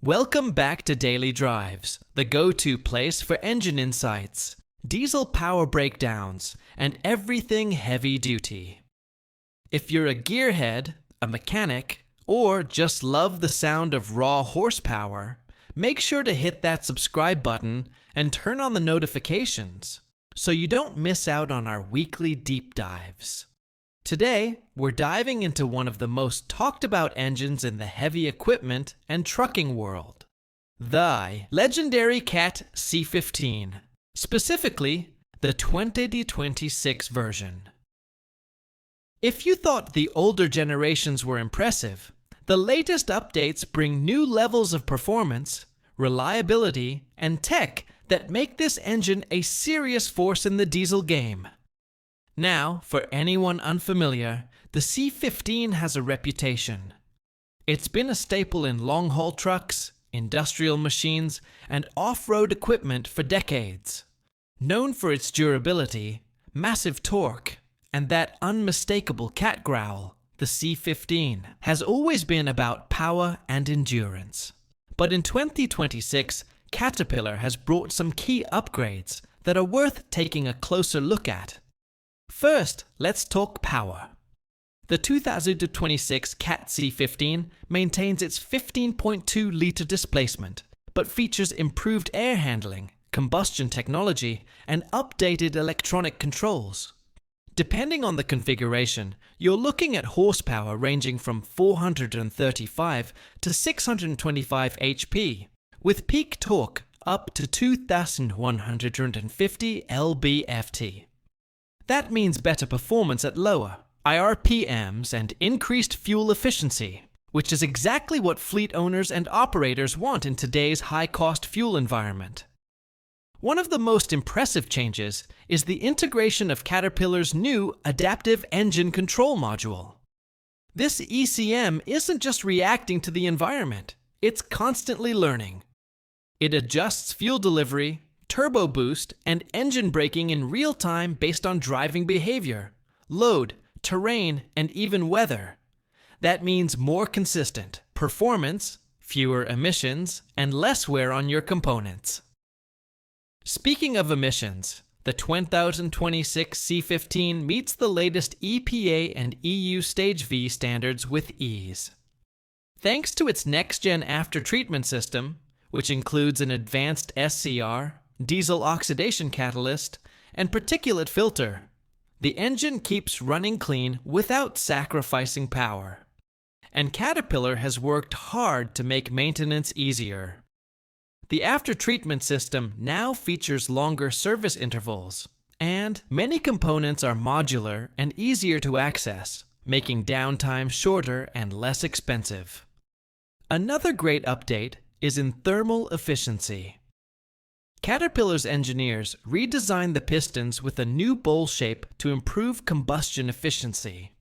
Welcome back to Daily Drives, the go-to place for engine insights, diesel power breakdowns, and everything heavy-duty. If you're a gearhead, a mechanic, or just love the sound of raw horsepower, make sure to hit that subscribe button and turn on the notifications so you don't miss out on our weekly deep dives. Today, we're diving into one of the most talked about engines in the heavy equipment and trucking world, the legendary CAT C15, specifically the 2026 version. If you thought the older generations were impressive, the latest updates bring new levels of performance, reliability, and tech that make this engine a serious force in the diesel game. Now, for anyone unfamiliar, the C15 has a reputation. It's been a staple in long-haul trucks, industrial machines, and off-road equipment for decades. Known for its durability, massive torque, and that unmistakable cat growl, the C15 has always been about power and endurance. But in 2026, Caterpillar has brought some key upgrades that are worth taking a closer look at. First, let's talk power. The 2026 CAT C15 maintains its 15.2-liter displacement, but features improved air handling, combustion technology, and updated electronic controls. Depending on the configuration, you're looking at horsepower ranging from 435 to 625 HP, with peak torque up to 2,150 lb-ft. That means better performance at lower RPMs and increased fuel efficiency, which is exactly what fleet owners and operators want in today's high-cost fuel environment. One of the most impressive changes is the integration of Caterpillar's new Adaptive Engine Control Module. This ECM isn't just reacting to the environment, it's constantly learning. It adjusts fuel delivery, turbo boost, and engine braking in real time based on driving behavior, load, terrain, and even weather. That means more consistent performance, fewer emissions, and less wear on your components. Speaking of emissions, the 2026 C15 meets the latest EPA and EU Stage V standards with ease. Thanks to its next-gen after-treatment system, which includes an advanced SCR, diesel oxidation catalyst, and particulate filter, the engine keeps running clean without sacrificing power. And Caterpillar has worked hard to make maintenance easier. The after-treatment system now features longer service intervals, and many components are modular and easier to access, making downtime shorter and less expensive. Another great update is in thermal efficiency. Caterpillar's engineers redesigned the pistons with a new bowl shape to improve combustion efficiency.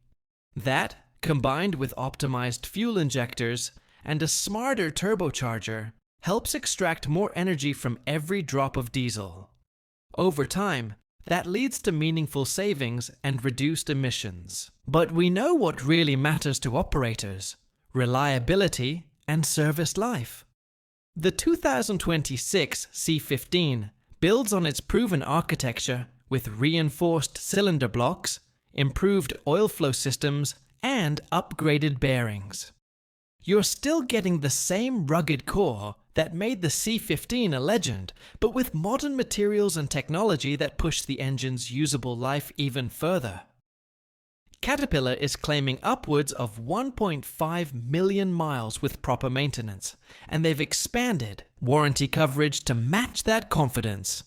That, combined with optimized fuel injectors and a smarter turbocharger, helps extract more energy from every drop of diesel. Over time, that leads to meaningful savings and reduced emissions. But we know what really matters to operators: reliability and service life. The 2026 C15 builds on its proven architecture with reinforced cylinder blocks, improved oil flow systems, and upgraded bearings. You're still getting the same rugged core that made the C15 a legend, but with modern materials and technology that push the engine's usable life even further. Caterpillar is claiming upwards of 1.5 million miles with proper maintenance, and they've expanded warranty coverage to match that confidence.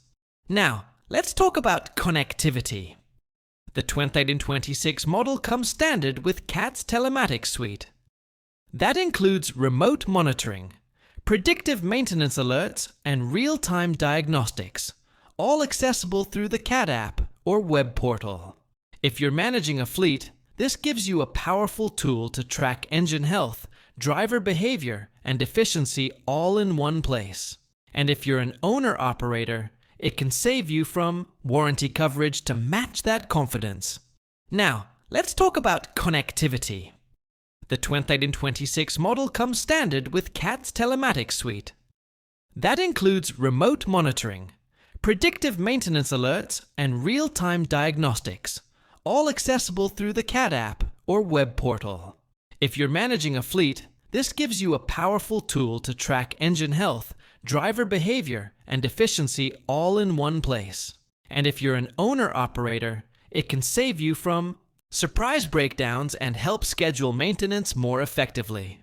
Now, let's talk about connectivity. The 2026 model comes standard with CAT's telematics suite. That includes remote monitoring, predictive maintenance alerts, and real-time diagnostics, all accessible through the CAT app or web portal. If you're managing a fleet, this gives you a powerful tool to track engine health, driver behavior, and efficiency all in one place. And if you're an owner-operator, it can save you from warranty coverage to match that confidence. Now, let's talk about connectivity. The 2026 model comes standard with CAT's telematics suite. That includes remote monitoring, predictive maintenance alerts, and real-time diagnostics, all accessible through the CAT app or web portal. If you're managing a fleet, this gives you a powerful tool to track engine health, driver behavior, and efficiency all in one place. And if you're an owner-operator, it can save you from surprise breakdowns and help schedule maintenance more effectively.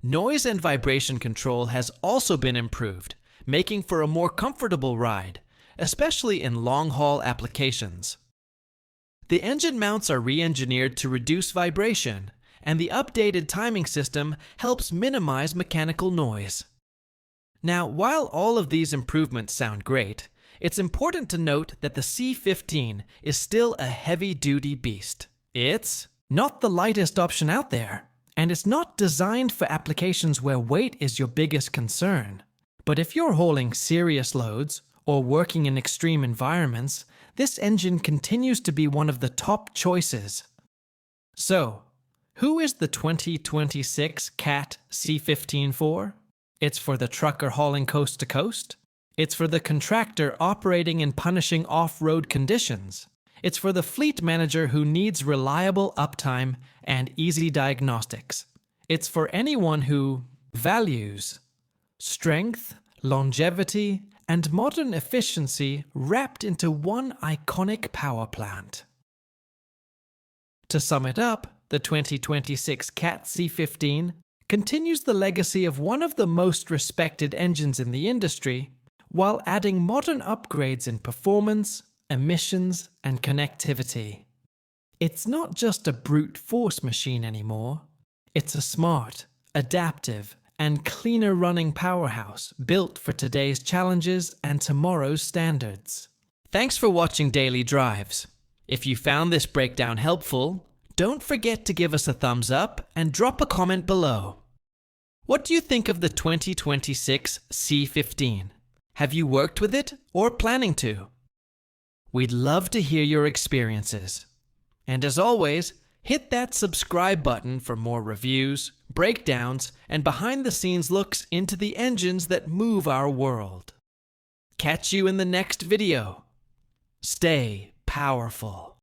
Noise and vibration control has also been improved, making for a more comfortable ride, especially in long-haul applications. The engine mounts are re-engineered to reduce vibration, and the updated timing system helps minimize mechanical noise. Now, while all of these improvements sound great, it's important to note that the C15 is still a heavy-duty beast. It's not the lightest option out there, and it's not designed for applications where weight is your biggest concern. But if you're hauling serious loads or working in extreme environments, this engine continues to be one of the top choices. So, who is the 2026 CAT C15 for? It's for the trucker hauling coast to coast. It's for the contractor operating in punishing off-road conditions. It's for the fleet manager who needs reliable uptime and easy diagnostics. It's for anyone who values strength, longevity, and modern efficiency wrapped into one iconic power plant. To sum it up, the 2026 CAT C15 continues the legacy of one of the most respected engines in the industry, while adding modern upgrades in performance, emissions, and connectivity. It's not just a brute force machine anymore. It's a smart, adaptive, and cleaner running powerhouse built for today's challenges and tomorrow's standards. Thanks for watching Daily Drives. If you found this breakdown helpful, don't forget to give us a thumbs up and drop a comment below. What do you think of the 2026 C15? Have you worked with it or planning to? We'd love to hear your experiences. And as always, hit that subscribe button for more reviews, breakdowns, and behind-the-scenes looks into the engines that move our world. Catch you in the next video. Stay powerful.